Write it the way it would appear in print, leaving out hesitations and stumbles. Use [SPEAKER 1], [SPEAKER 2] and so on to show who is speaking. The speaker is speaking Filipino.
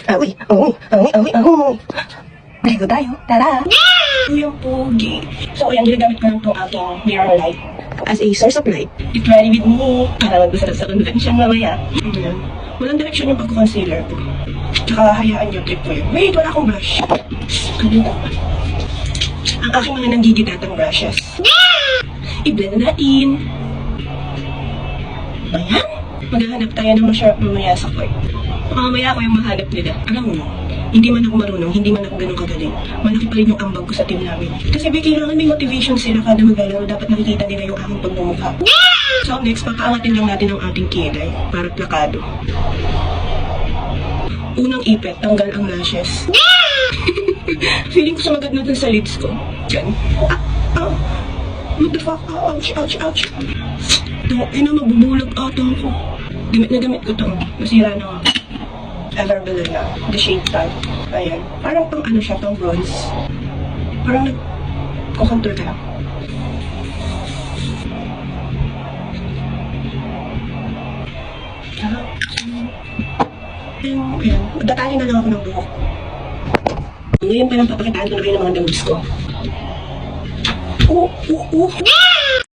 [SPEAKER 1] Awi, awi, awi, awi, awi. Ligo tayo, tara!
[SPEAKER 2] Yung pogi. So, ayan, ginagamit ko lang itong aking mirror light
[SPEAKER 1] As a source of light,
[SPEAKER 2] get ready with me para mag-usap sa convention mamaya. Ayan. Walang direction yung pagko-concealer ko. Tsaka hayaan yung trip ko yun. Wait, wala akong brush. Kalimutan pa. Ang aking mga nanggigitatang brushes. I-blend na natin. Ayan. Maghahanap tayo ng masarap mamaya sa court. Mamaya ako yung mahanap nila. Alam mo, hindi man ako marunong, hindi man ako ganun kagaling. Malaki pa rin yung ambag ko sa team namin. Kasi kailangan may motivation sila kada maglalaro. Dapat nakikita nila yung aking pagmumukha. So next, pakaangatin lang natin ang ating kilay para plakado. Unang ipet, tanggal ang lashes. Feeling ko sumagat na dun sa lids ko. Yan. What the fuck? Ouch, ouch, ouch. Ina, mabubulag ata ako. Gamit na gamit ko to. Masira na ako. Everbelon na. The shade tag. Ayan. Parang pang ano siya, pang bronze. Parang nag-contour ka lang. Ayan. Magtatali na lang ako ng buhok. Ngayon parang papakitaan ko na kayo ng mga dambis ko.